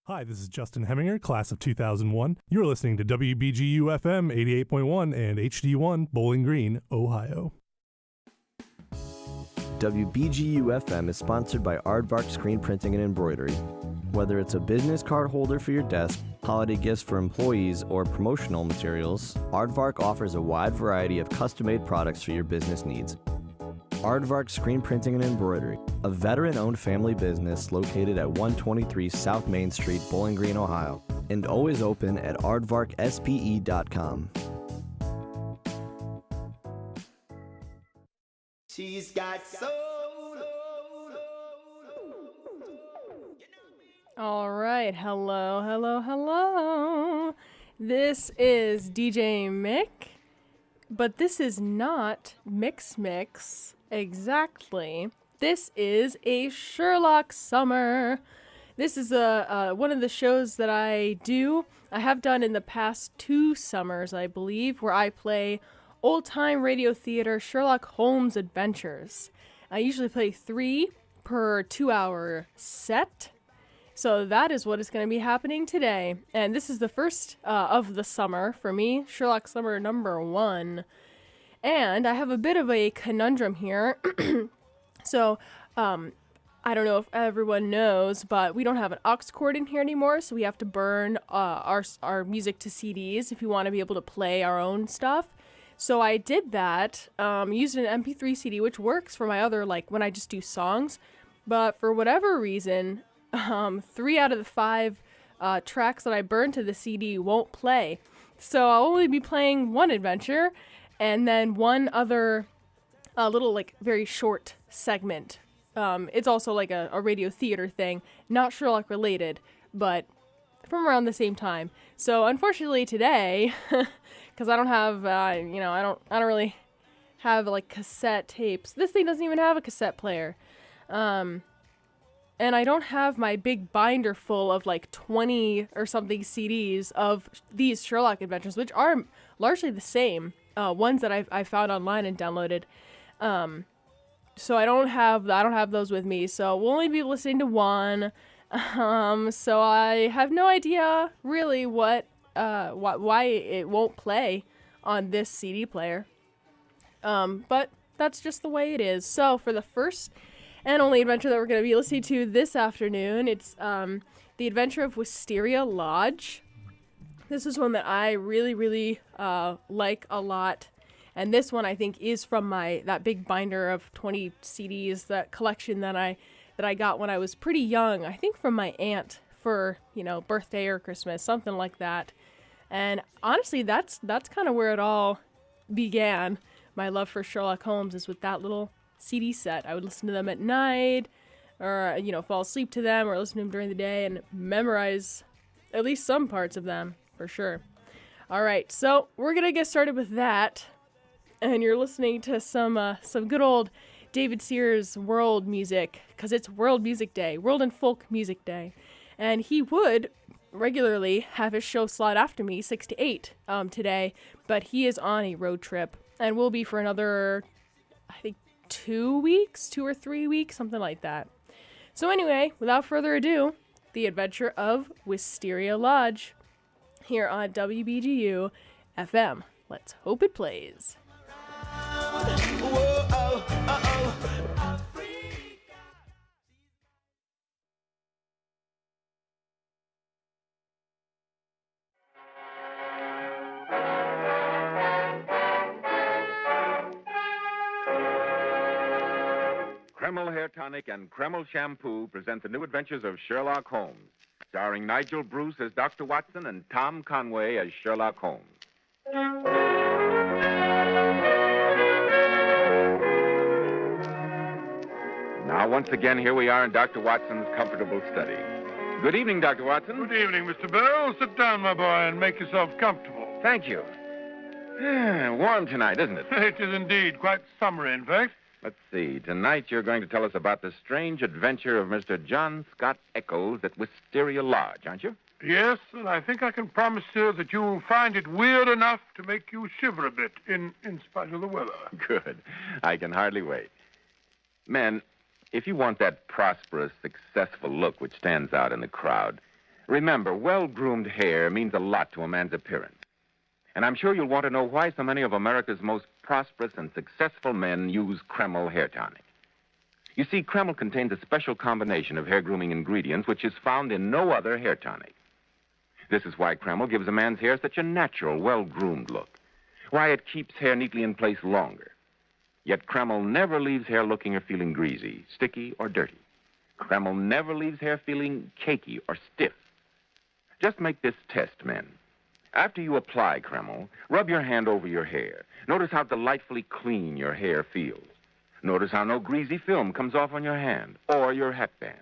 Hi, this is Justin Heminger, class of 2001. You're listening to WBGU FM 88.1 and HD1, Bowling Green, Ohio. WBGU FM is sponsored by Aardvark Screen Printing and Embroidery. Whether it's a business card holder for your desk, holiday gifts for employees, or promotional materials, Aardvark offers a wide variety of custom-made products for your business needs. Aardvark Screen Printing and Embroidery, a veteran-owned family business located at 123 South Main Street, Bowling Green, Ohio, and always open at aardvarkspe.com. She's got soul. All right, hello. This is DJ Mick, but this is not MICK'S exactly. This is a Sherlock Summer. This is one of the shows that I do. I have done in the past 2 summers, I believe, where I play old-time radio theater Sherlock Holmes adventures. I usually play 3 per 2-hour set. So that is what is going to be happening today. And this is the first of the summer for me, Sherlock Summer number 1. And I have a bit of a conundrum here. So, I don't know if everyone knows, but we don't have an aux cord in here anymore, so we have to burn our music to CDs if you want to be able to play our own stuff. So I did that, used an MP3 CD, which works for my other, like, when I just do songs. But for whatever reason, 3 out of the 5 tracks that I burned to the CD won't play. So I'll only be playing one adventure, and then one other little, like, very short segment. It's also like a radio theater thing, not Sherlock related, but from around the same time. So unfortunately today, because I don't have, I don't really have, like, cassette tapes. This thing doesn't even have a cassette player. And I don't have my big binder full of, like, 20 or something CDs of these Sherlock adventures, which are largely the same, ones that I found online and downloaded. So I don't have those with me, so we'll only be listening to one. So I have no idea really why it won't play on this CD player. But that's just the way it is. So for the first and only adventure that we're going to be listening to this afternoon, it's The Adventure of Wisteria Lodge. This is one that I really, really like a lot. And this one I think is from that big binder of 20 CDs, that collection that I got when I was pretty young. I think from my aunt for, birthday or Christmas, something like that. And honestly, that's kind of where it all began. My love for Sherlock Holmes is with that little CD set. I would listen to them at night, or, fall asleep to them, or listen to them during the day and memorize at least some parts of them, for sure. All right, so we're going to get started with that. And you're listening to some good old David Sears world music, because it's World Music Day, World and Folk Music Day. And he would regularly have his show slot after me, 6 to 8 today, but he is on a road trip and will be for another, I think, 2 or 3 weeks, something like that. So anyway, without further ado, The Adventure of Wisteria Lodge here on WBGU FM. Let's hope it plays. Kreml Hair Tonic and Kreml Shampoo present the new adventures of Sherlock Holmes, starring Nigel Bruce as Dr. Watson and Tom Conway as Sherlock Holmes. Now, once again, here we are in Dr. Watson's comfortable study. Good evening, Dr. Watson. Good evening, Mr. Bell. Sit down, my boy, and make yourself comfortable. Thank you. Warm tonight, isn't it? It is indeed. Quite summery, in fact. Let's see. Tonight you're going to tell us about the strange adventure of Mr. John Scott Eccles at Wisteria Lodge, aren't you? Yes, and I think I can promise you that you'll find it weird enough to make you shiver a bit, in spite of the weather. Good. I can hardly wait. Men, if you want that prosperous, successful look which stands out in the crowd, Remember, well-groomed hair means a lot to a man's appearance. And I'm sure you'll want to know why so many of America's most prosperous and successful men use Kreml hair tonic. You see, Kreml contains a special combination of hair grooming ingredients which is found in no other hair tonic. This is why Kreml gives a man's hair such a natural, well-groomed look. Why it keeps hair neatly in place longer. Yet Kreml never leaves hair looking or feeling greasy, sticky, or dirty. Kreml never leaves hair feeling cakey or stiff. Just make this test, men. After you apply Kreml, rub your hand over your hair. Notice how delightfully clean your hair feels. Notice how no greasy film comes off on your hand or your hatband.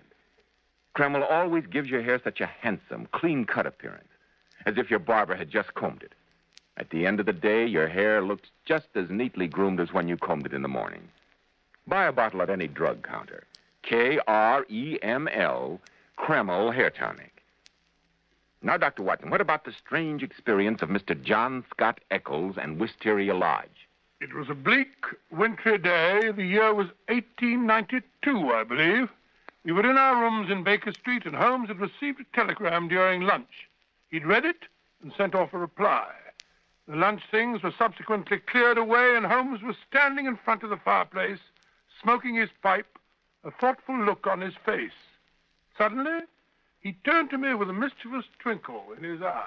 Kreml always gives your hair such a handsome, clean-cut appearance, as if your barber had just combed it. At the end of the day, your hair looks just as neatly groomed as when you combed it in the morning. Buy a bottle at any drug counter. Kreml, Kreml Hair Tonic. Now, Dr. Watson, what about the strange experience of Mr. John Scott Eccles and Wisteria Lodge? It was a bleak, wintry day. The year was 1892, I believe. We were in our rooms in Baker Street, and Holmes had received a telegram during lunch. He'd read it and sent off a reply. The lunch things were subsequently cleared away, and Holmes was standing in front of the fireplace, smoking his pipe, a thoughtful look on his face. Suddenly, he turned to me with a mischievous twinkle in his eyes.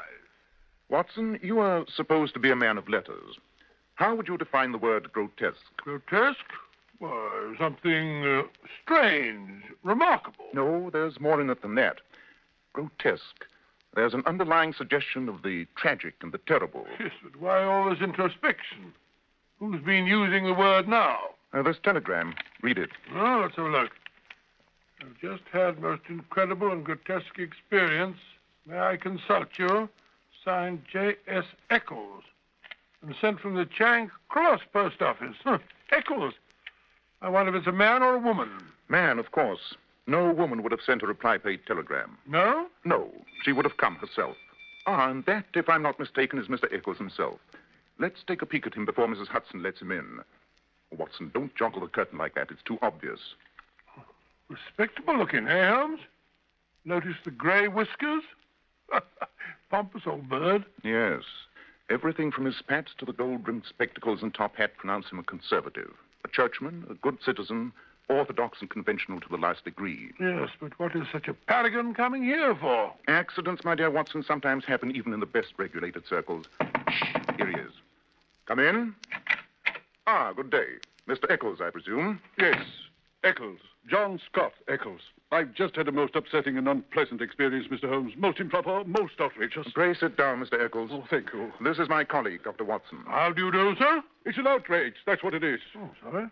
Watson, you are supposed to be a man of letters. How would you define the word grotesque? Grotesque? Why, something strange, remarkable. No, there's more in it than that. Grotesque. There's an underlying suggestion of the tragic and the terrible. Yes, but why all this introspection? Who's been using the word now? This telegram. Read it. Oh, let's have a look. I've just had most incredible and grotesque experience. May I consult you? Signed J.S. Eccles. And sent from the Charing Cross post office. Eccles. I wonder if it's a man or a woman. Man, of course. No woman would have sent a reply-paid telegram. No? No. She would have come herself. And that, if I'm not mistaken, is Mr. Eccles himself. Let's take a peek at him before Mrs. Hudson lets him in. Watson, don't joggle the curtain like that. It's too obvious. Respectable looking, eh, Holmes? Notice the grey whiskers? Pompous old bird. Yes. Everything from his spats to the gold-rimmed spectacles and top hat pronounce him a conservative. A churchman, a good citizen, orthodox and conventional to the last degree. Yes, but what is such a paragon coming here for? Accidents, my dear Watson, sometimes happen even in the best regulated circles. Shh, here he is. Come in. Good day. Mr. Eccles, I presume. Yes, Eccles. John Scott Eccles. I've just had a most upsetting and unpleasant experience, Mr. Holmes. Most improper, most outrageous. Pray sit down, Mr. Eccles. Oh, thank you. This is my colleague, Dr. Watson. How do you do, sir? It's an outrage. That's what it is. Oh, sorry.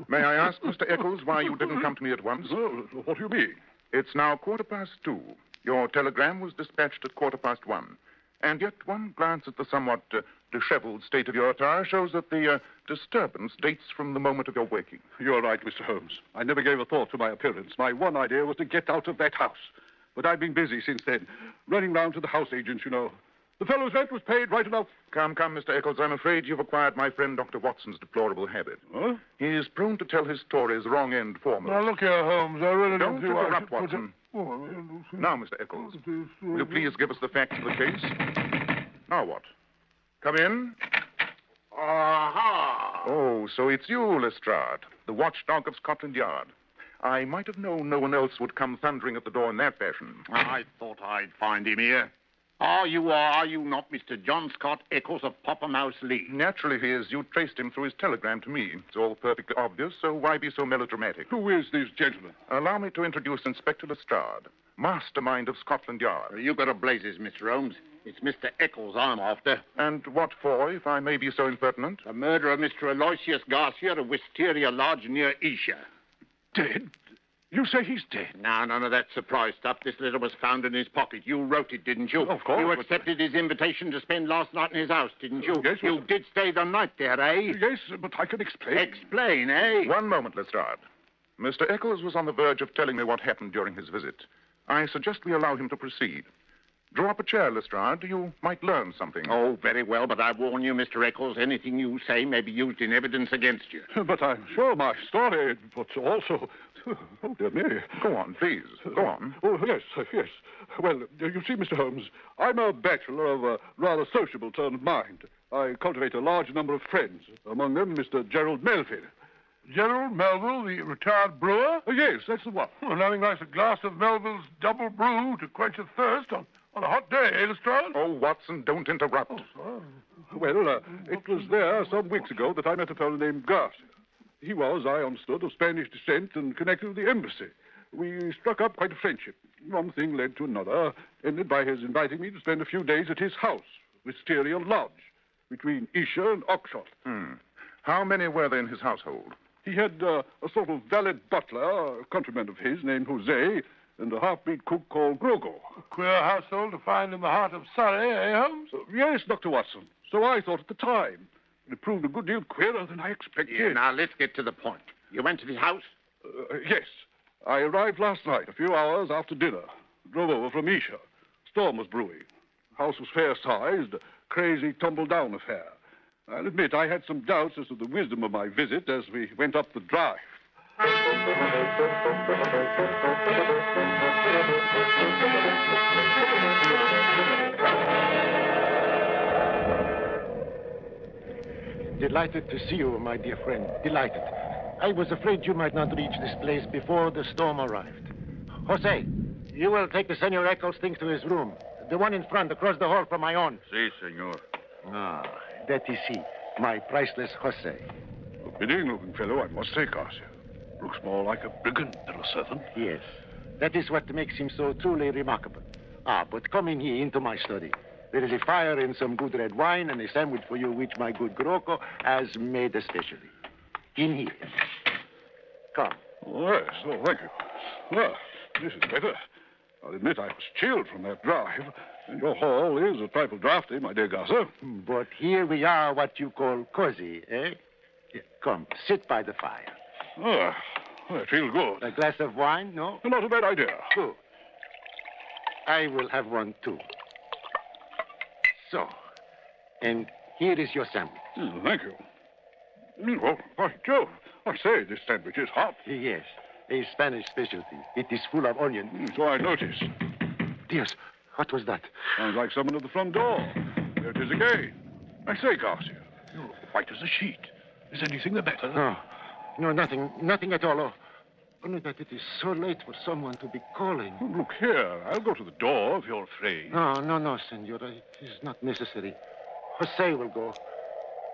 May I ask, Mr. Eccles, why you didn't come to me at once? Oh, what do you mean? It's now 2:15. Your telegram was dispatched at 1:15. And yet one glance at the somewhat disheveled state of your attire shows that the disturbance dates from the moment of your waking. You're right, Mr. Holmes. I never gave a thought to my appearance. My one idea was to get out of that house. But I've been busy since then, running round to the house agents, you know. The fellow's rent was paid right enough. Come, Mr. Eccles, I'm afraid you've acquired my friend Dr. Watson's deplorable habit. Huh? He is prone to tell his stories wrong end foremost. Now, look here, Holmes. I really Don't don't see why... interrupt, Watson. Now, Mr. Eccles, will you please give us the facts of the case? Now what? Come in. Aha! Oh, so it's you, Lestrade, the watchdog of Scotland Yard. I might have known no one else would come thundering at the door in that fashion. I thought I'd find him here. Are you not Mr. John Scott Eccles of Poppermouse Lee? Naturally he is. You traced him through his telegram to me. It's all perfectly obvious, so why be so melodramatic? Who is this gentleman? Allow me to introduce Inspector Lestrade, mastermind of Scotland Yard. You got a blazes, Mr. Holmes. It's Mr. Eccles I'm after. And what for, if I may be so impertinent? The murder of Mr. Aloysius Garcia of Wisteria Lodge near Isha. Dead? You say he's dead? Now, none of that surprise stuff. This letter was found in his pocket. You wrote it, didn't you? Of course. You accepted his invitation to spend last night in his house, didn't you? Yes. You did stay the night there, eh? Yes, but I can explain. Explain, eh? One moment, Lestrade. Mr. Eccles was on the verge of telling me what happened during his visit. I suggest we allow him to proceed. Draw up a chair, Lestrade. You might learn something. Oh, very well, but I warn you, Mr. Eccles, anything you say may be used in evidence against you. But I'm sure my story, but also Oh, dear me. Go on, please. Go on. Oh, yes. Well, you see, Mr. Holmes, I'm a bachelor of a rather sociable turn of mind. I cultivate a large number of friends, among them Mr. Gerald Melville. Gerald Melville, the retired brewer? Oh, yes, that's the one. Well, nothing like a glass of Melville's double brew to quench a thirst on a hot day, eh, Lestrade? Oh, Watson, don't interrupt. Well, it was there some weeks ago that I met a fellow named Garcia. He was, I understood, of Spanish descent and connected with the embassy. We struck up quite a friendship. One thing led to another, ended by his inviting me to spend a few days at his house, Wisteria Lodge, between Isha and Oxford. How many were there in his household? He had a sort of valet butler, a countryman of his named Jose, and a half-breed cook called Grogo. A queer household to find in the heart of Surrey, eh, Holmes? Yes, Dr. Watson. So I thought at the time. It proved a good deal queerer than I expected. Yeah, now, let's get to the point. You went to his house? Yes. I arrived last night, a few hours after dinner. Drove over from Isha. Storm was brewing. House was fair-sized, a crazy tumble-down affair. I'll admit I had some doubts as to the wisdom of my visit as we went up the drive. Delighted to see you, my dear friend. Delighted. I was afraid you might not reach this place before the storm arrived. Jose, you will take the Senor Eccles' things to his room. The one in front, across the hall from my own. Si, senor. Ah, that is he, my priceless Jose. A bidding-looking fellow, I must say, Garcia. Looks more like a brigand than a servant. Yes, that is what makes him so truly remarkable. Ah, but come in here into my study. There is a fire and some good red wine and a sandwich for you which my good Groco has made especially. In here. Come. Oh, yes. Oh, thank you. Well, this is better. I'll admit I was chilled from that drive. And your hall is a trifle draughty, my dear Garcia. But here we are what you call cozy, eh? Here, come, sit by the fire. Oh, I feel good. A glass of wine, no? Not a bad idea. Good. I will have one, too. So, and here is your sandwich. Thank you. Well, by Jove, I say, this sandwich is hot. Yes, a Spanish specialty. It is full of onion. So I noticed. Dios, what was that? Sounds like someone at the front door. There it is again. I say, Garcia, you're white as a sheet. Is anything the matter? No, nothing at all. Only that it is so late for someone to be calling. Oh, look here, I'll go to the door if you're afraid. No, senora. It is not necessary. Jose will go.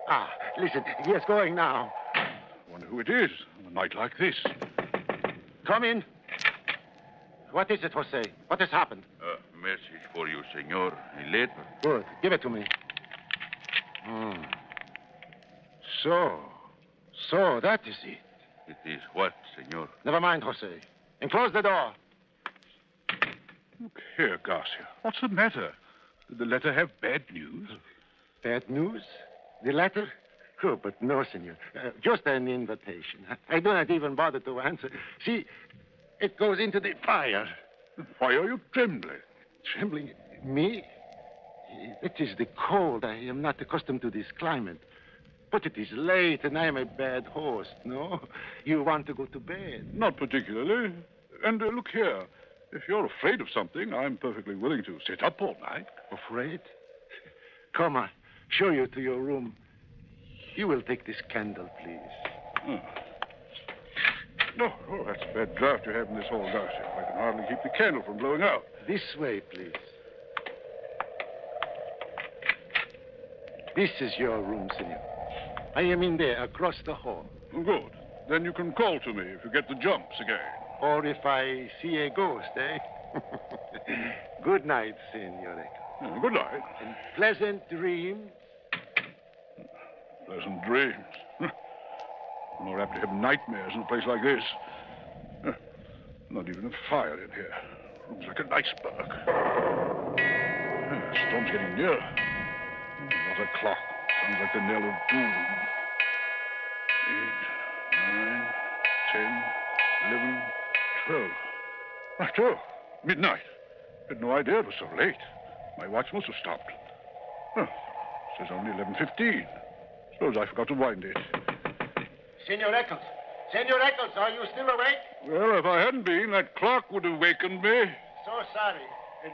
Ah, listen, he is going now. I wonder who it is on a night like this. Come in. What is it, Jose? What has happened? Message for you, senor. A letter. Good. Give it to me. So that is it. It is what, senor? Never mind, Jose. And close the door. Look here, Garcia. What's the matter? Did the letter have bad news? Bad news? The letter? Oh, but no, senor. Just an invitation. I do not even bother to answer. See, it goes into the fire. Why are you trembling? Trembling? Me? It is the cold. I am not accustomed to this climate. But it is late, and I am a bad host, no? You want to go to bed? Not particularly. And look here. If you're afraid of something, I'm perfectly willing to sit up all night. Afraid? Come on. Show you to your room. You will take this candle, please. Oh, that's a bad draught you have in this hall, Garcia. I can hardly keep the candle from blowing out. This way, please. This is your room, senor. I am in there, across the hall. Good. Then you can call to me if you get the jumps again. Or if I see a ghost, eh? Good night, senor. Good night. And pleasant dreams. Pleasant dreams. I'm more apt to have nightmares in a place like this. Not even a fire in here. Looks like an iceberg. Storm's getting nearer. What a clock. Sounds like the knell of doom. 8, 9, 10, 11, 12. Right, 12. Midnight. Had no idea it was so late. My watch must have stopped. It says only 11:15. Suppose I forgot to wind it. Senor Eccles, Senor Eccles, are you still awake? Well, if I hadn't been, that clock would have wakened me. So sorry.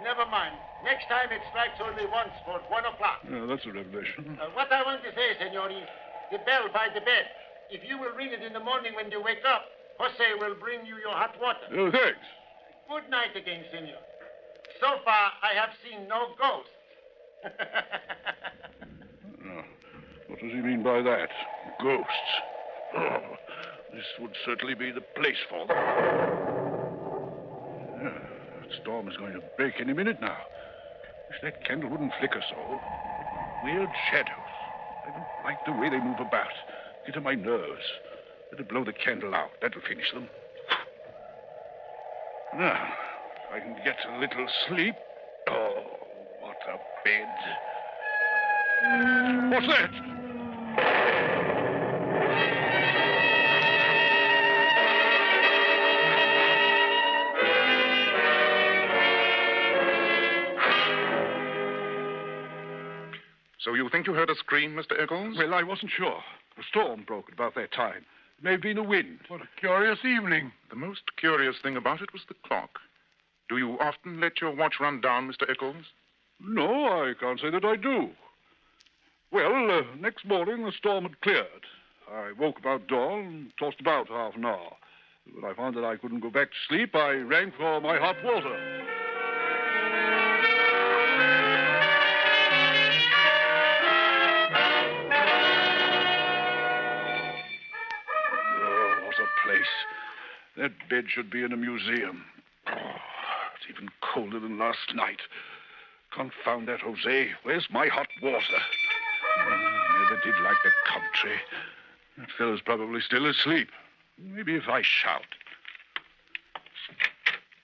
Never mind. Next time it strikes only once for 1 o'clock. Yeah, that's a revelation. What I want to say, senor, is the bell by the bed. If you will ring it in the morning when you wake up, Jose will bring you your hot water. Oh, thanks. Good night again, senor. So far, I have seen no ghosts. What does he mean by that? Ghosts. Oh, this would certainly be the place for them. Yeah, that storm is going to break any minute now. Wish that candle wouldn't flicker so. Weird shadows. I don't like the way they move about. Get on my nerves. Better blow the candle out. That'll finish them. Now, if I can get a little sleep. Oh, what a bed. What's that? So you think you heard a scream, Mr. Eccles? Well, I wasn't sure. The storm broke at about that time. It may have been the wind. What a curious evening. The most curious thing about it was the clock. Do you often let your watch run down, Mr. Eccles? No, I can't say that I do. Well, next morning the storm had cleared. I woke about dawn and tossed about half an hour. When I found that I couldn't go back to sleep, I rang for my hot water. Place. That bed should be in a museum. Oh, it's even colder than last night. Confound that, Jose. Where's my hot water? Never did like the country. That fellow's probably still asleep. Maybe if I shout.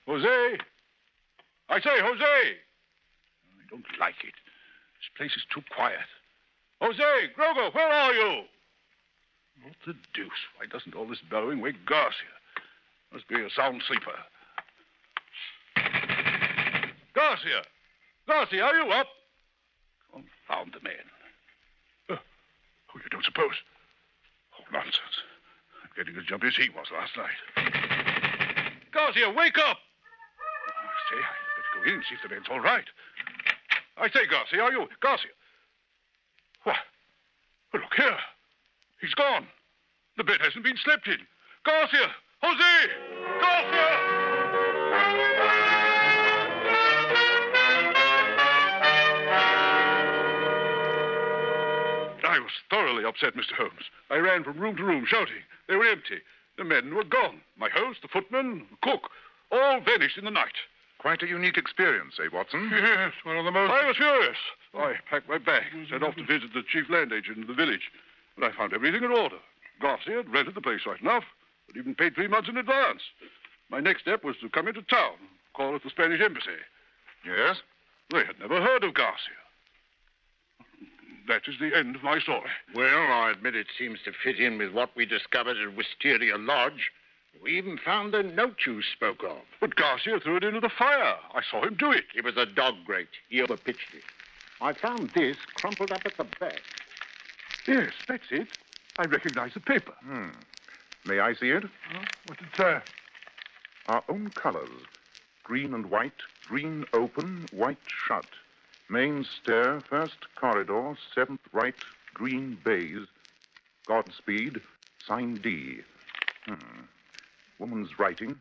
Jose! I say, Jose! I don't like it. This place is too quiet. Jose! Grogo, where are you? What the deuce? Why doesn't all this bellowing wake Garcia? Must be a sound sleeper. Garcia! Garcia, are you up? Confound the man. Oh, you don't suppose? Oh, nonsense. I'm getting as jumpy as he was last night. Garcia, wake up! I say, I better go in and see if the man's all right. I say, Garcia, are you? Garcia! What? Oh, look here. He's gone. The bed hasn't been slept in. Garcia! Jose! Garcia! I was thoroughly upset, Mr. Holmes. I ran from room to room shouting. They were empty. The men were gone. My host, the footman, the cook, all vanished in the night. Quite a unique experience, eh, Watson? Yes, one of the most... I was furious. I packed my bag, set off to visit the chief land agent in the village. But I found everything in order. Garcia had rented the place right enough, but even paid 3 months in advance. My next step was to come into town, call at the Spanish embassy. Yes? They had never heard of Garcia. That is the end of my story. Well, I admit it seems to fit in with what we discovered at Wisteria Lodge. We even found the note you spoke of. But Garcia threw it into the fire. I saw him do it. It was a dog grate. He overpitched it. I found this crumpled up at the back. Yes, that's it. I recognize the paper. May I see it? What's it say? Our own colors. Green and white, green open, white shut. Main stair, first corridor, 7th right, green baize. Godspeed, sign D. Woman's writing.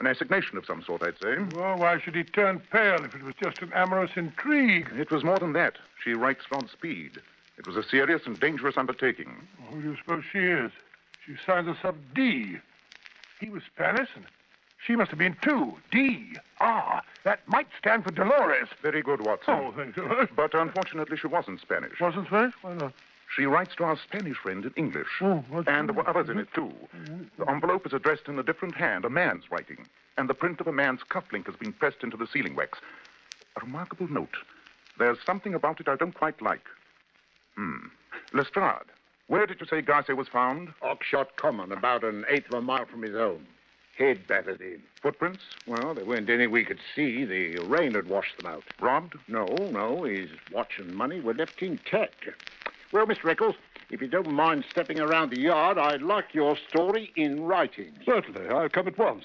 An assignation of some sort, I'd say. Well, why should he turn pale if it was just an amorous intrigue? It was more than that. She writes Godspeed. It was a serious and dangerous undertaking. Who do you suppose she is? She signs us up D. He was Spanish, and she must have been too. D. Ah, that might stand for Dolores. Very good, Watson. Oh, thank you. But unfortunately, she wasn't Spanish. Wasn't Spanish? Why not? She writes to our Spanish friend in English. Oh, and there were others in it, too. The envelope is addressed in a different hand, a man's writing. And the print of a man's cufflink has been pressed into the sealing wax. A remarkable note. There's something about it I don't quite like. Lestrade, where did you say Garcia was found? Oxshot Common, about an eighth of a mile from his home. Head battered in. Footprints? Well, there weren't any we could see. The rain had washed them out. Robbed? No. His watch and money were left intact. Well, Mr. Eccles, If you don't mind stepping around the yard, I'd like your story in writing. Certainly, I'll come at once.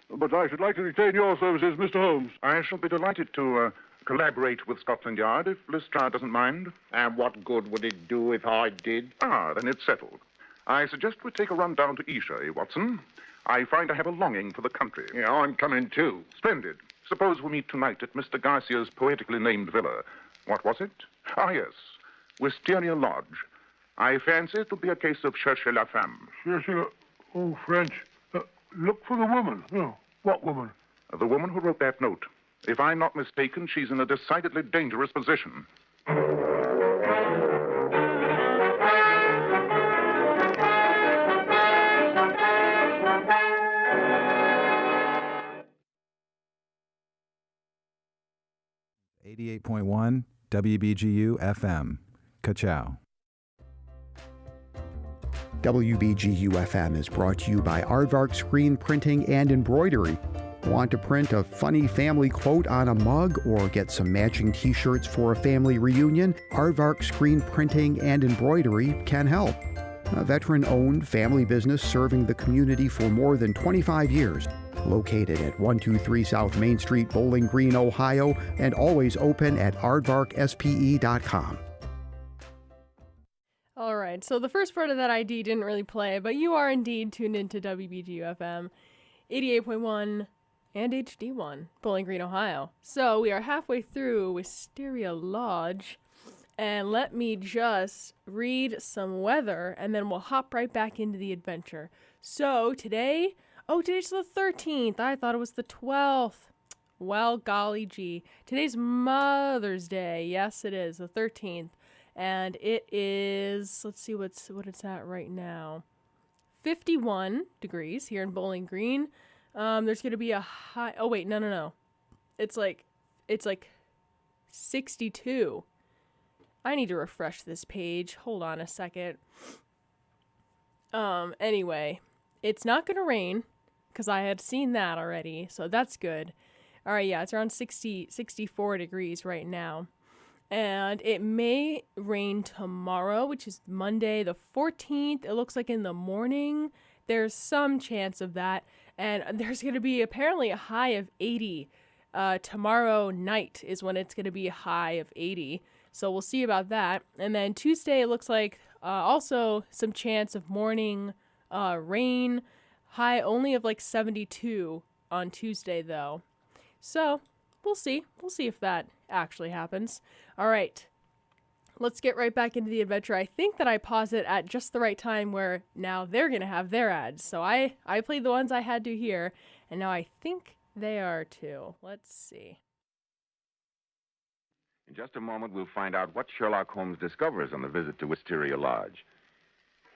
But I should like to retain your services, Mr. Holmes. I shall be delighted to collaborate with Scotland Yard if Lestrade doesn't mind. And what good would it do if I did? Then it's settled. I suggest we take a run down to Esher, Watson. I find I have a longing for the country. Yeah, I'm coming too. Splendid. Suppose we meet tonight at Mr. Garcia's poetically named villa. What was it? Yes. Wisteria Lodge. I fancy it'll be a case of cherchez la femme. Cherchez. Oh, French. Look for the woman. Oh, what woman? The woman who wrote that note. If I'm not mistaken, she's in a decidedly dangerous position. .1 WBGU FM. Ka-chow. WBGU FM is brought to you by Aardvark Screen Printing and Embroidery. Want to print a funny family quote on a mug or get some matching t-shirts for a family reunion? Aardvark Screen Printing and Embroidery can help. A veteran-owned family business serving the community for more than 25 years. Located at 123 South Main Street, Bowling Green, Ohio, and always open at aardvarkspe.com. All right, so the first part of that ID didn't really play, but you are indeed tuned into WBGU FM 88.1 and HD1, Bowling Green, Ohio. So we are halfway through Wisteria Lodge, and let me just read some weather, and then we'll hop right back into the adventure. So today's the 13th. I thought it was the 12th. Well, golly gee. Today's Mother's Day. Yes, it is, the 13th. And it is, let's see what it's at right now. 51 degrees here in Bowling Green. There's going to be a high, oh wait, no. It's like 62. I need to refresh this page. Hold on a second. Anyway, it's not going to rain because I had seen that already. So that's good. All right. Yeah. It's around 64 degrees right now. And it may rain tomorrow, which is Monday the 14th. It looks like in the morning. There's some chance of that. And there's going to be apparently a high of 80. Tomorrow night is when it's going to be a high of 80. So we'll see about that. And then Tuesday, it looks like also some chance of morning rain. High only of like 72 on Tuesday, though. So we'll see. We'll see if that actually happens. All right. Let's get right back into the adventure. I think that I paused it at just the right time where now they're going to have their ads. So I played the ones I had to hear, and now I think they are too. Let's see. In just a moment, we'll find out what Sherlock Holmes discovers on the visit to Wisteria Lodge.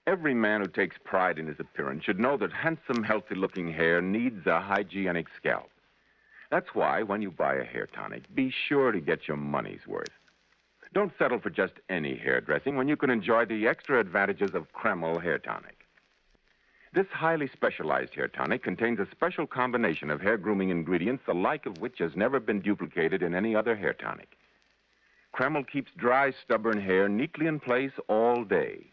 Every man who takes pride in his appearance should know that handsome, healthy-looking hair needs a hygienic scalp. That's why, when you buy a hair tonic, be sure to get your money's worth. Don't settle for just any hairdressing when you can enjoy the extra advantages of Kreml hair tonic. This highly specialized hair tonic contains a special combination of hair grooming ingredients, the like of which has never been duplicated in any other hair tonic. Kreml keeps dry, stubborn hair neatly in place all day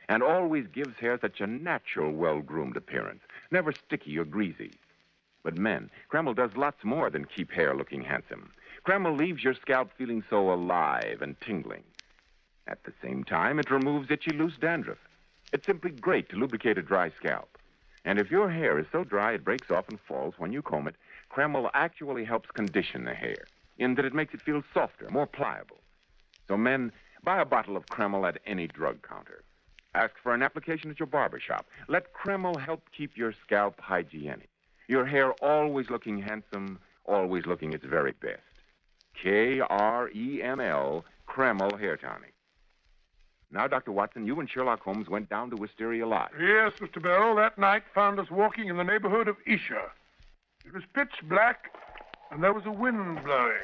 and always gives hair such a natural, well-groomed appearance, never sticky or greasy. But men, Kreml does lots more than keep hair looking handsome. Kreml leaves your scalp feeling so alive and tingling. At the same time, it removes itchy, loose dandruff. It's simply great to lubricate a dry scalp. And if your hair is so dry it breaks off and falls when you comb it, Kreml actually helps condition the hair, in that it makes it feel softer, more pliable. So men, buy a bottle of Kreml at any drug counter. Ask for an application at your barber shop. Let Kreml help keep your scalp hygienic. Your hair always looking handsome, always looking its very best. Kreml, Kreml Hair Tonic. Now, Dr. Watson, you and Sherlock Holmes went down to Wisteria Lodge. Yes, Mr. Bell. That night found us walking in the neighborhood of Esher. It was pitch black, and there was a wind blowing.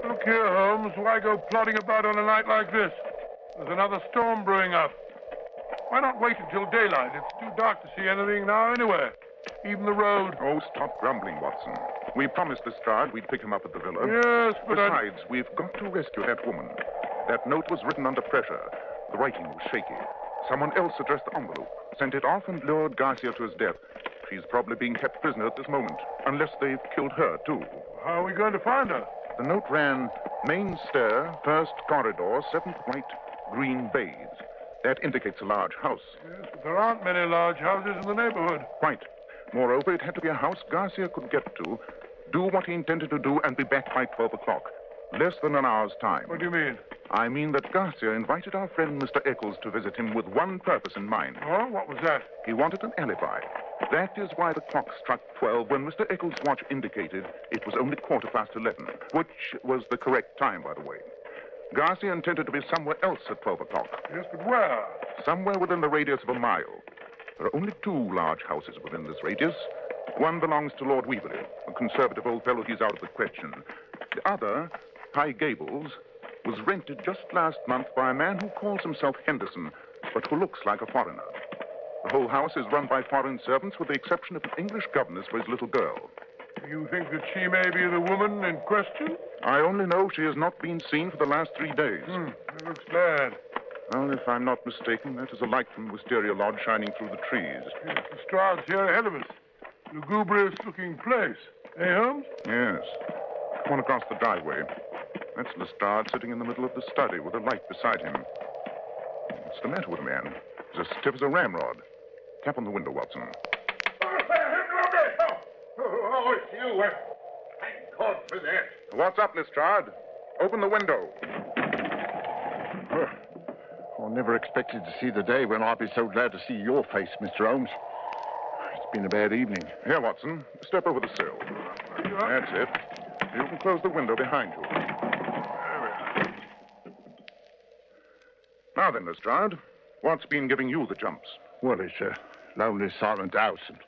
Look here, Holmes. Why go plodding about on a night like this? There's another storm brewing up. Why not wait until daylight? It's too dark to see anything now anyway. Even the road. Oh, stop grumbling, Watson. We promised Lestrade we'd pick him up at the villa. Yes, but Besides, we've got to rescue that woman. That note was written under pressure. The writing was shaky. Someone else addressed the envelope, sent it off, and lured Garcia to his death. She's probably being kept prisoner at this moment, unless they've killed her, too. How are we going to find her? The note ran, main stair, first corridor, 7th right, green baize. That indicates a large house. Yes, but there aren't many large houses in the neighborhood. Quite. Moreover, it had to be a house Garcia could get to, do what he intended to do, and be back by 12 o'clock. Less than an hour's time. What do you mean? I mean that Garcia invited our friend Mr. Eccles to visit him with one purpose in mind. Oh, what was that? He wanted an alibi. That is why the clock struck 12 when Mr. Eccles' watch indicated it was only 11:15, which was the correct time, by the way. Garcia intended to be somewhere else at 12 o'clock. Yes, but where? Somewhere within the radius of a mile. There are only 2 large houses within this radius. One belongs to Lord Weaverly, a conservative old fellow. He's out of the question. The other, High Gables, was rented just last month by a man who calls himself Henderson, but who looks like a foreigner. The whole house is run by foreign servants, with the exception of an English governess for his little girl. You think that she may be the woman in question? I only know she has not been seen for the last 3 days. It looks bad. Well, if I'm not mistaken, that is a light from Wisteria Lodge shining through the trees. Yes, the Strahd's here ahead of us. Lugubrious-looking place. Eh, Holmes? Yes. One across the driveway. That's Lestrade sitting in the middle of the study with a light beside him. What's the matter with the man? He's as stiff as a ramrod. Tap on the window, Watson. Oh, it's you. Thank God for that. What's up, Lestrade? Open the window. I never expected to see the day when I'd be so glad to see your face, Mr. Holmes. It's been a bad evening. Here, Watson. Step over the sill. That's it. You can close the window behind you. Now then, Lestrade, what's been giving you the jumps? Well, it's a lonely, silent house, and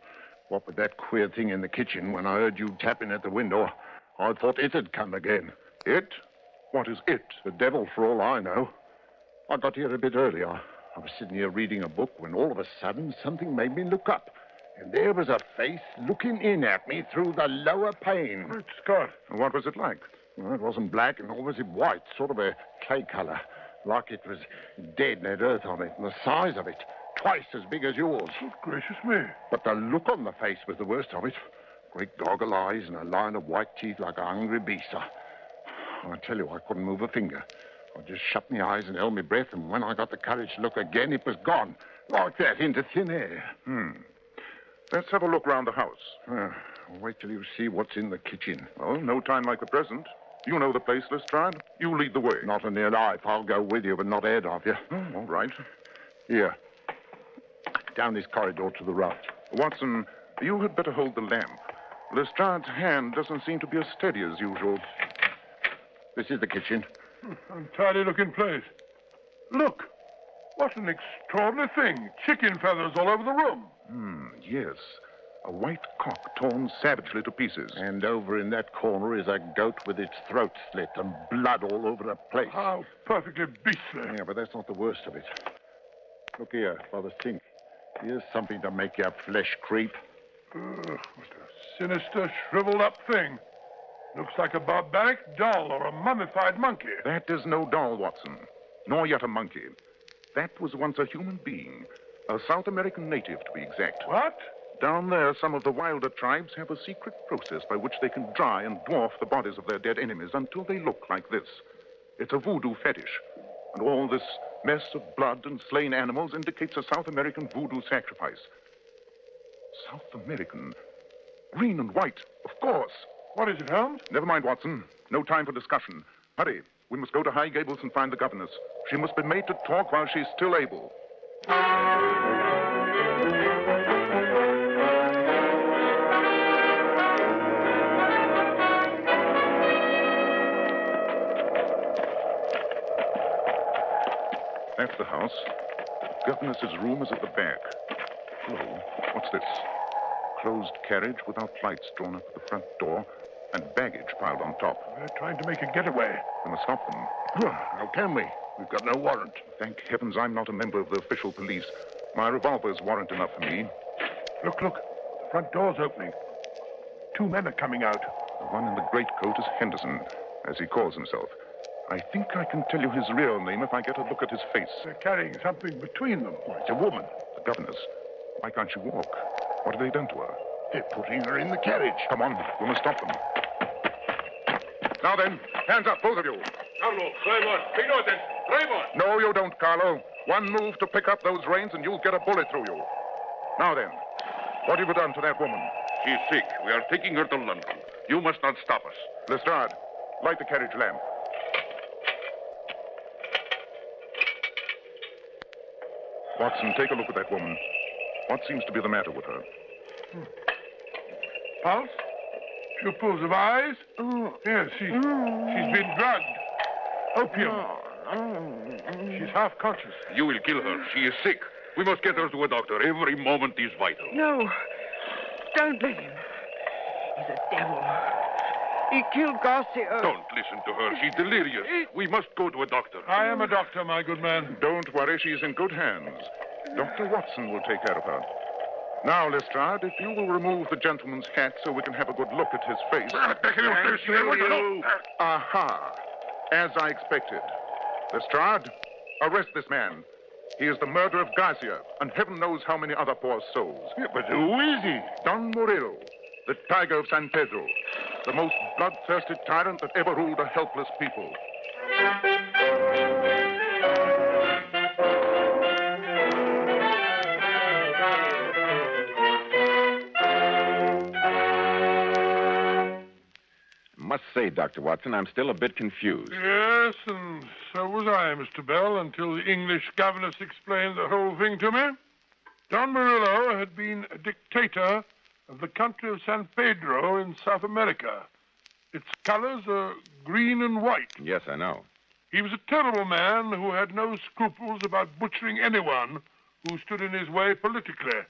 what with that queer thing in the kitchen, when I heard you tapping at the window, I thought it had come again. It? What is it? The devil, for all I know. I got here a bit earlier. I was sitting here reading a book when all of a sudden something made me look up. And there was a face looking in at me through the lower pane. Great Scott. What was it like? Well, it wasn't black, nor was it white. Sort of a clay color. Like it was dead and had earth on it. And the size of it, twice as big as yours. Good gracious me. But the look on the face was the worst of it. Great goggle eyes and a line of white teeth like a hungry beast. I tell you, I couldn't move a finger. I just shut my eyes and held my breath, and when I got the courage to look again, it was gone. Like that, into thin air. Let's have a look round the house. I'll wait till you see what's in the kitchen. Oh, no time like the present. You know the place, Lestrade. You lead the way. Not in your life. I'll go with you, but not ahead of you. Oh, all right. Here. Down this corridor to the right. Watson, you had better hold the lamp. Lestrade's hand doesn't seem to be as steady as usual. This is the kitchen. Untidy-looking place. Look. What an extraordinary thing. Chicken feathers all over the room. Yes. A white cock torn savagely to pieces. And over in that corner is a goat with its throat slit and blood all over the place. How perfectly beastly. Yeah, but that's not the worst of it. Look here, by the sink. Here's something to make your flesh creep. What a sinister, shriveled-up thing. Looks like a barbaric doll or a mummified monkey. That is no doll, Watson. Nor yet a monkey. That was once a human being. A South American native, to be exact. What? Down there, some of the wilder tribes have a secret process by which they can dry and dwarf the bodies of their dead enemies until they look like this. It's a voodoo fetish. And all this mess of blood and slain animals indicates a South American voodoo sacrifice. South American? Green and white, of course. What is it, Holmes? Never mind, Watson. No time for discussion. Hurry. We must go to High Gables and find the governess. She must be made to talk while she's still able. That's the house. Governess's room is at the back. Hello. What's this? Closed carriage without lights drawn up at the front door and baggage piled on top. They're trying to make a getaway. We must stop them. How can we? We've got no warrant. Thank heavens I'm not a member of the official police. My revolver's warrant enough for me. Look. The front door's opening. 2 men are coming out. The one in the great coat is Henderson, as he calls himself. I think I can tell you his real name if I get a look at his face. They're carrying something between them. Why, it's a woman, the governess. Why can't she walk? What have they done to her? They're putting her in the carriage. Come on, we must stop them. Now then, hands up, both of you. Carlo, drive on. Pay no attention. Drive on. No, you don't, Carlo. One move to pick up those reins and you'll get a bullet through you. Now then, what have you done to that woman? She's sick. We are taking her to London. You must not stop us. Lestrade, light the carriage lamp. Watson, take a look at that woman. What seems to be the matter with her? Pulse? Pupils of eyes? Yes, she's been drugged. Opium. She's half conscious. You will kill her. She is sick. We must get her to a doctor. Every moment is vital. No. Don't let him. He's a devil. He killed Garcia. Don't listen to her. She's delirious. We must go to a doctor. I am a doctor, my good man. Don't worry, she's in good hands. Dr. Watson will take care of her. Now, Lestrade, if you will remove the gentleman's hat so we can have a good look at his face. Aha! As I expected. Lestrade, arrest this man. He is the murderer of Garcia, and heaven knows how many other poor souls. Yeah, but who is he? Don Murillo, the tiger of San Pedro, the most bloodthirsty tyrant that ever ruled a helpless people. I must say, Dr. Watson, I'm still a bit confused. Yes, and so was I, Mr. Bell, until the English governess explained the whole thing to me. Don Murillo had been a dictator of the country of San Pedro in South America. Its colors are green and white. Yes, I know. He was a terrible man who had no scruples about butchering anyone who stood in his way politically.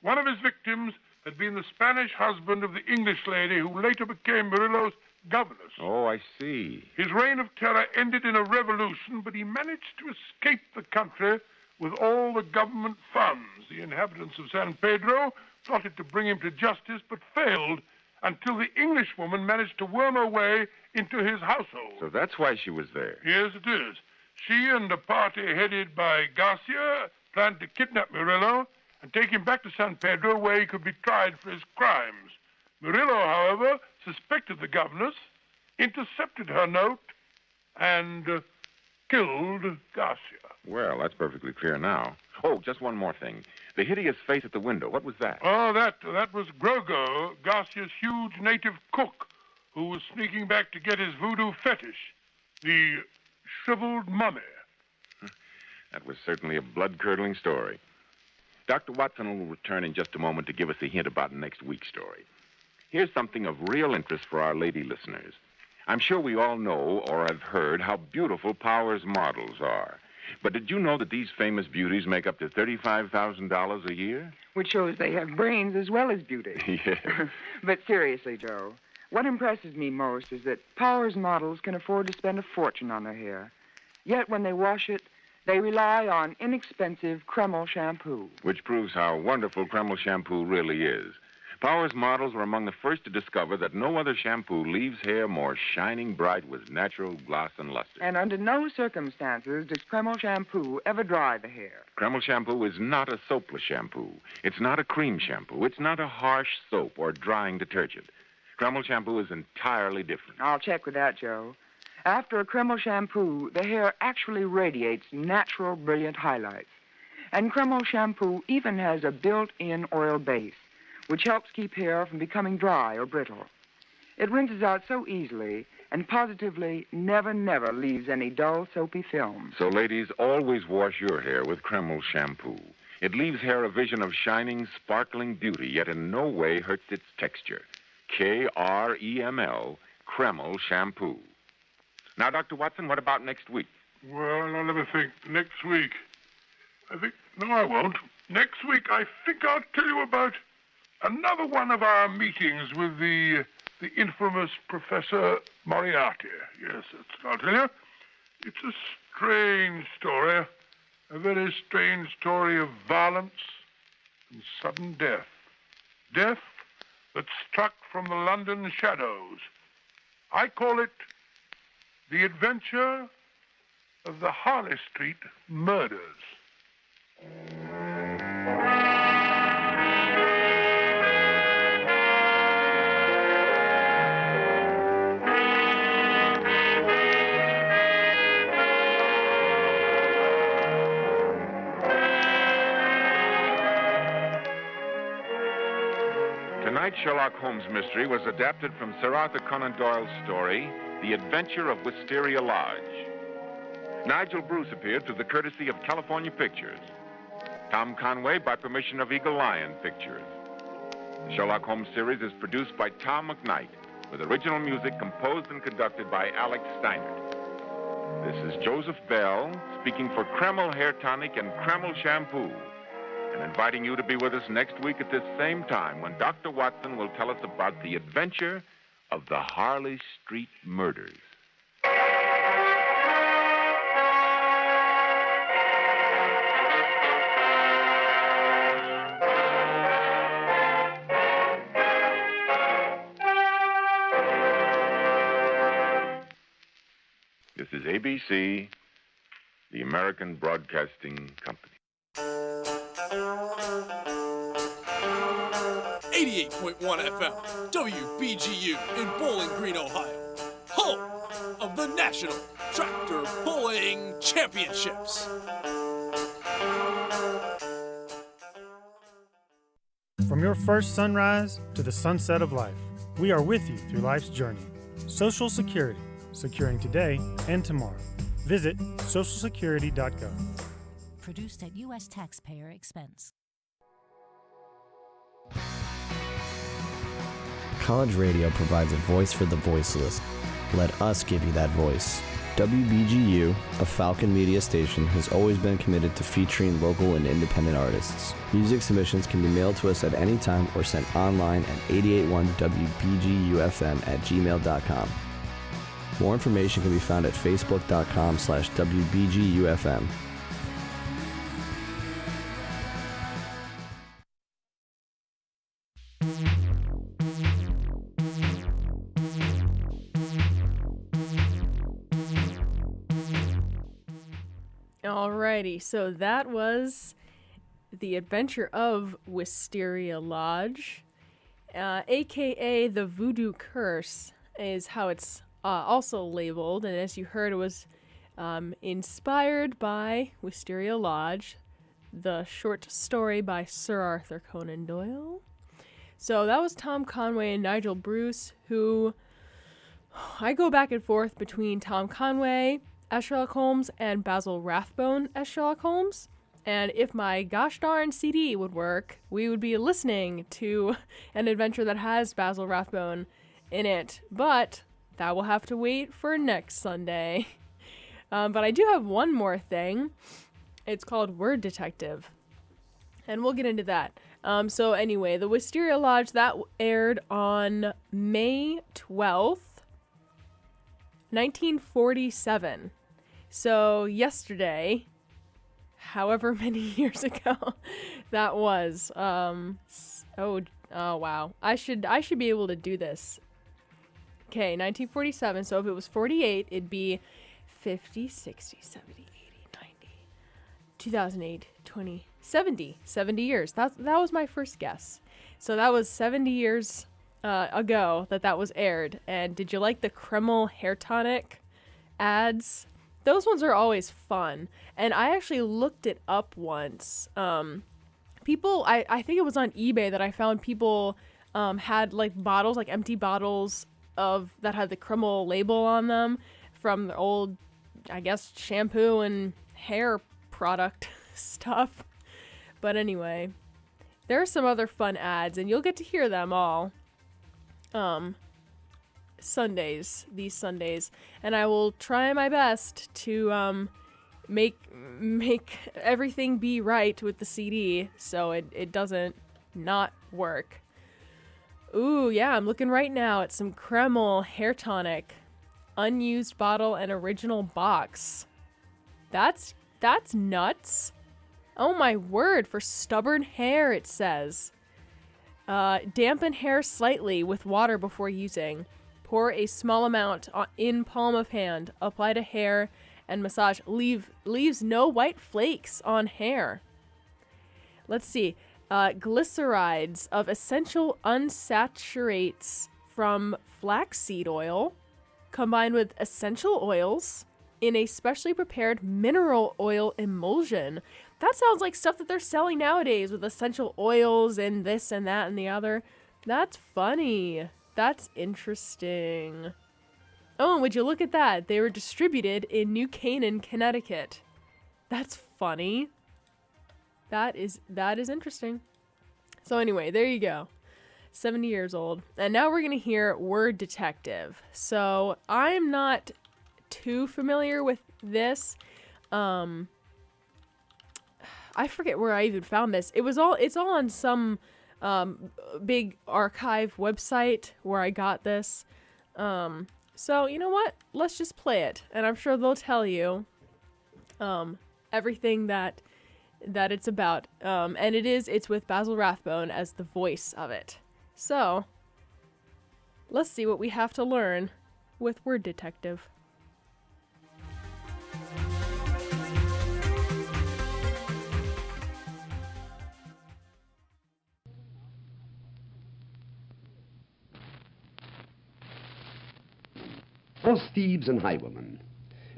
One of his victims had been the Spanish husband of the English lady who later became Murillo's governess. Oh, I see. His reign of terror ended in a revolution, but he managed to escape the country with all the government funds. The inhabitants of San Pedro plotted to bring him to justice, but failed until the Englishwoman managed to worm her way into his household. So that's why she was there. Yes, it is. She and a party headed by Garcia planned to kidnap Murillo and take him back to San Pedro, where he could be tried for his crimes. Murillo, however, suspected the governess, intercepted her note, and killed Garcia. Well, that's perfectly clear now. Oh, just one more thing. The hideous face at the window, what was that? Oh, that was Grogo, Garcia's huge native cook, who was sneaking back to get his voodoo fetish, the shriveled mummy. That was certainly a blood-curdling story. Dr. Watson will return in just a moment to give us a hint about next week's story. Here's something of real interest for our lady listeners. I'm sure we all know or have heard how beautiful Powers models are. But did you know that these famous beauties make up to $35,000 a year? Which shows they have brains as well as beauty. Yeah. But seriously, Joe, what impresses me most is that Powers models can afford to spend a fortune on their hair. Yet when they wash it, they rely on inexpensive Kreml shampoo. Which proves how wonderful Kreml shampoo really is. Powers models were among the first to discover that no other shampoo leaves hair more shining bright with natural gloss and luster. And under no circumstances does Kreml shampoo ever dry the hair. Kreml shampoo is not a soapless shampoo. It's not a cream shampoo. It's not a harsh soap or drying detergent. Kreml shampoo is entirely different. I'll check with that, Joe. After a Kreml shampoo, the hair actually radiates natural, brilliant highlights. And Kreml shampoo even has a built-in oil base, which helps keep hair from becoming dry or brittle. It rinses out so easily and positively never leaves any dull, soapy film. So, ladies, always wash your hair with Kreml shampoo. It leaves hair a vision of shining, sparkling beauty, yet in no way hurts its texture. Kreml, Kreml shampoo. Now, Dr. Watson, what about next week? Well, I'll never think. Next week. No, I won't. Next week, I think I'll tell you about another one of our meetings with the infamous Professor Moriarty. Yes, I'll tell you. It's a strange story. A very strange story of violence and sudden death. Death that struck from the London shadows. I call it The Adventure of the Harley Street Murders. Tonight's Sherlock Holmes mystery was adapted from Sir Arthur Conan Doyle's story, The Adventure of Wisteria Lodge. Nigel Bruce appeared through the courtesy of California Pictures. Tom Conway by permission of Eagle Lion Pictures. The Sherlock Holmes series is produced by Tom McKnight, with original music composed and conducted by Alex Steiner. This is Joseph Bell speaking for Kreml Hair Tonic and Kreml Shampoo, and inviting you to be with us next week at this same time when Dr. Watson will tell us about the adventure of the Harley Street Murders. This is ABC, the American Broadcasting Company. 88.1 FM, WBGU in Bowling Green, Ohio, home of the National Tractor Pulling Championships. From your first sunrise to the sunset of life, we are with you through life's journey. Social Security, securing today and tomorrow. Visit socialsecurity.gov. Produced at U.S. taxpayer expense. College radio provides a voice for the voiceless. Let us give you that voice. WBGU, a Falcon media station, has always been committed to featuring local and independent artists. Music submissions can be mailed to us at any time or sent online at 881-WBGUFM@gmail.com. More information can be found at facebook.com/WBGUFM. Alrighty, so that was The Adventure of Wisteria Lodge, aka the Voodoo Curse is how it's also labeled, and as you heard, it was inspired by Wisteria Lodge, the short story by Sir Arthur Conan Doyle. So that was Tom Conway and Nigel Bruce, who I go back and forth between Tom Conway as Sherlock Holmes and Basil Rathbone as Sherlock Holmes. And if my gosh darn CD would work, we would be listening to an adventure that has Basil Rathbone in it. But that will have to wait for next Sunday. But I do have one more thing. It's called Word Detective. And we'll get into that. So anyway, the Wisteria Lodge, that aired on May 12th, 1947. So yesterday, however many years ago that was. Oh wow. I should be able to do this. Okay, 1947. So if it was 48, it'd be 50, 60, 70, 80, 90, 2008, 20, 70. 70 years. That was my first guess. So that was 70 years ago that was aired. And did you like the Kreml hair tonic ads? Those ones are always fun. And I actually looked it up once. People, I think it was on eBay that I found people had like bottles, like empty bottles that had the Kreml label on them from the old, I guess, shampoo and hair product stuff. But anyway, there are some other fun ads, and you'll get to hear them all these Sundays, and I will try my best to make everything be right with the CD so it doesn't not work. Ooh, yeah, I'm looking right now at some Kreml hair tonic, unused bottle and original box. That's nuts. Oh my word, for stubborn hair, it says. Dampen hair slightly with water before using. Pour a small amount in palm of hand. Apply to hair and massage. Leaves no white flakes on hair. Let's see. Glycerides of essential unsaturates from flaxseed oil combined with essential oils in a specially prepared mineral oil emulsion. That sounds like stuff that they're selling nowadays with essential oils and this and that and the other. That's funny. That's interesting. Oh, and would you look at that? They were distributed in New Canaan, Connecticut. That's funny. That is interesting. So anyway, there you go. 70 years old. And now we're going to hear Word Detective. So I'm not too familiar with this. I forget where I even found this. It's all on some big archive website where I got this. So you know what? Let's just play it. And I'm sure they'll tell you everything that it's about. And it's with Basil Rathbone as the voice of it. So let's see what we have to learn with Word Detective. Horse thieves and highwaymen,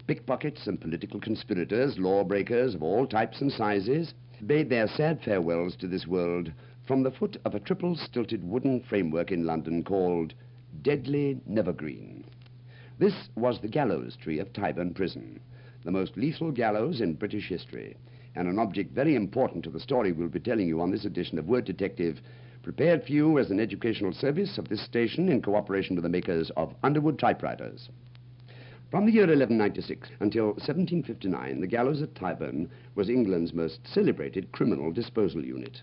pickpockets and political conspirators, lawbreakers of all types and sizes, bade their sad farewells to this world from the foot of a triple-stilted wooden framework in London called Deadly Nevergreen. This was the gallows tree of Tyburn Prison, the most lethal gallows in British history, and an object very important to the story we'll be telling you on this edition of Word Detective, prepared for you as an educational service of this station in cooperation with the makers of Underwood typewriters. From the year 1196 until 1759, the gallows at Tyburn was England's most celebrated criminal disposal unit.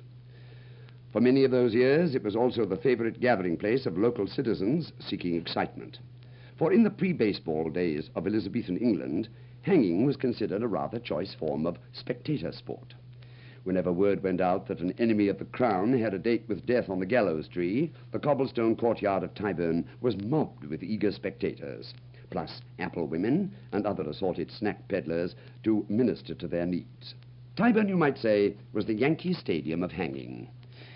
For many of those years, it was also the favorite gathering place of local citizens seeking excitement. For in the pre-baseball days of Elizabethan England, hanging was considered a rather choice form of spectator sport. Whenever word went out that an enemy of the crown had a date with death on the gallows tree, the cobblestone courtyard of Tyburn was mobbed with eager spectators, plus apple women and other assorted snack peddlers to minister to their needs. Tyburn, you might say, was the Yankee Stadium of hanging.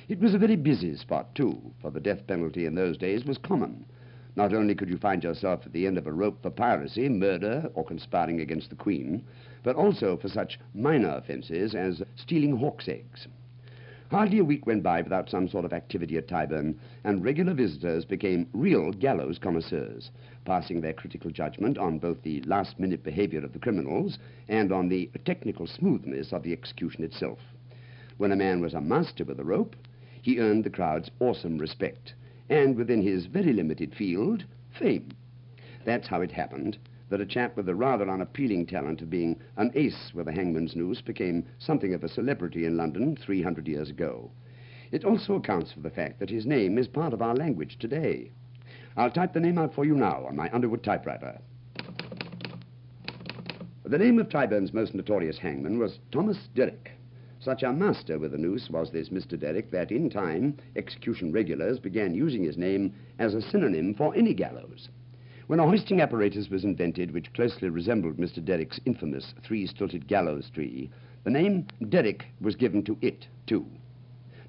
It was a very busy spot, too, for the death penalty in those days was common. Not only could you find yourself at the end of a rope for piracy, murder, or conspiring against the Queen, but also for such minor offences as stealing hawk's eggs. Hardly a week went by without some sort of activity at Tyburn, and regular visitors became real gallows connoisseurs, passing their critical judgment on both the last-minute behaviour of the criminals and on the technical smoothness of the execution itself. When a man was a master with a rope, he earned the crowd's awesome respect, and within his very limited field, fame. That's how it happened that a chap with a rather unappealing talent of being an ace with a hangman's noose became something of a celebrity in London 300 years ago. It also accounts for the fact that his name is part of our language today. I'll type the name out for you now on my Underwood typewriter. The name of Tyburn's most notorious hangman was Thomas Derrick. Such a master with a noose was this Mr. Derrick that in time execution regulars began using his name as a synonym for any gallows. When a hoisting apparatus was invented which closely resembled Mr. Derrick's infamous three-stilted gallows tree, the name Derrick was given to it, too.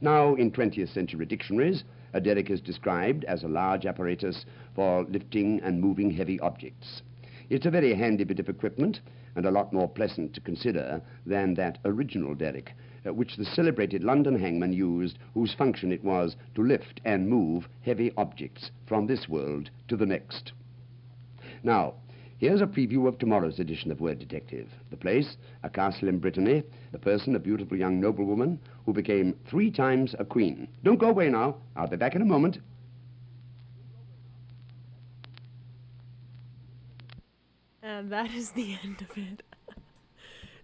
Now, in 20th century dictionaries, a derrick is described as a large apparatus for lifting and moving heavy objects. It's a very handy bit of equipment and a lot more pleasant to consider than that original derrick, which the celebrated London hangman used, whose function it was to lift and move heavy objects from this world to the next. Now, here's a preview of tomorrow's edition of Word Detective. The place, a castle in Brittany, the person, a beautiful young noblewoman who became 3 times a queen. Don't go away now. I'll be back in a moment. And that is the end of it.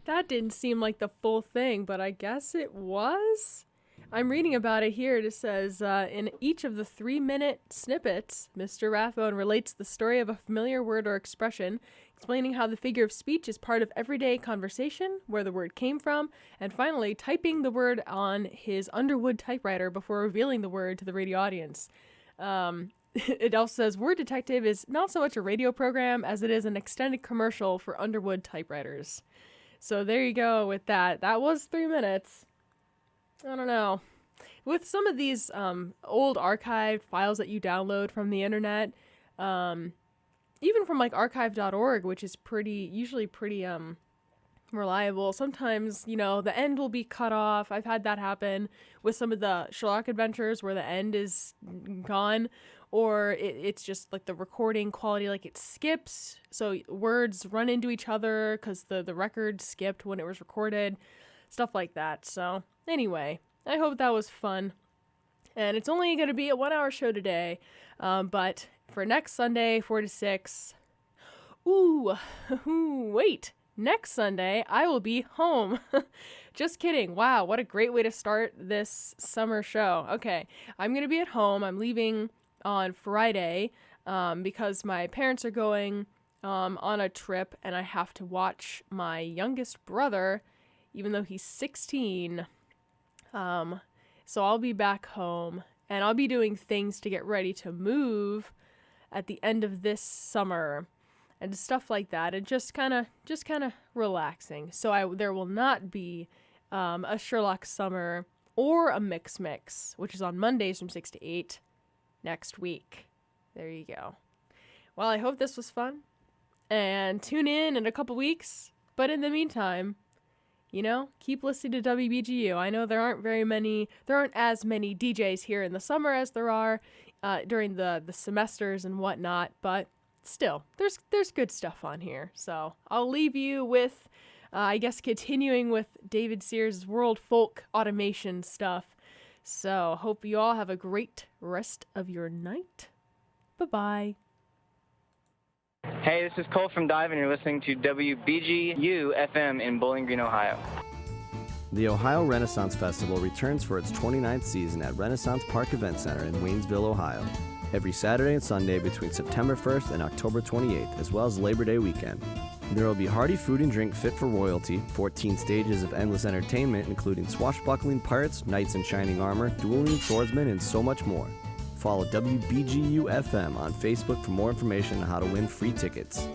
That didn't seem like the full thing, but I guess it was. I'm reading about it here. It says, in each of the 3-minute snippets, Mr. Rathbone relates the story of a familiar word or expression, explaining how the figure of speech is part of everyday conversation, where the word came from, and finally typing the word on his Underwood typewriter before revealing the word to the radio audience. it also says Word Detective is not so much a radio program as it is an extended commercial for Underwood typewriters. So there you go with that. That was 3 minutes. I don't know. With some of these old archived files that you download from the internet, even from like archive.org, which is usually pretty reliable. Sometimes, the end will be cut off. I've had that happen with some of the Sherlock adventures where the end is gone, or it's just like the recording quality, like it skips. So words run into each other because the record skipped when it was recorded, stuff like that. So anyway, I hope that was fun. And it's only going to be a 1-hour show today, but for next Sunday, 4 to 6, wait. Next Sunday, I will be home. Just kidding. Wow, what a great way to start this summer show. Okay, I'm going to be at home. I'm leaving on Friday because my parents are going on a trip, and I have to watch my youngest brother, even though he's 16. So I'll be back home, and I'll be doing things to get ready to move at the end of this summer. And stuff like that, and just kind of relaxing. So there will not be a Sherlock Summer or a Mix, which is on Mondays from 6 to 8 next week. There you go. Well, I hope this was fun, and tune in a couple weeks. But in the meantime, keep listening to WBGU. I know there aren't as many DJs here in the summer as there are during the semesters and whatnot, but still, there's good stuff on here. So I'll leave you with, I guess, continuing with David Sears' World Folk Automation stuff. So hope you all have a great rest of your night. Bye-bye. Hey, this is Cole from Dive, and you're listening to WBGU FM in Bowling Green, Ohio. The Ohio Renaissance Festival returns for its 29th season at Renaissance Park Event Center in Waynesville, Ohio, every Saturday and Sunday between September 1st and October 28th, as well as Labor Day weekend. There will be hearty food and drink fit for royalty, 14 stages of endless entertainment, including swashbuckling pirates, knights in shining armor, dueling swordsmen, and so much more. Follow WBGU FM on Facebook for more information on how to win free tickets.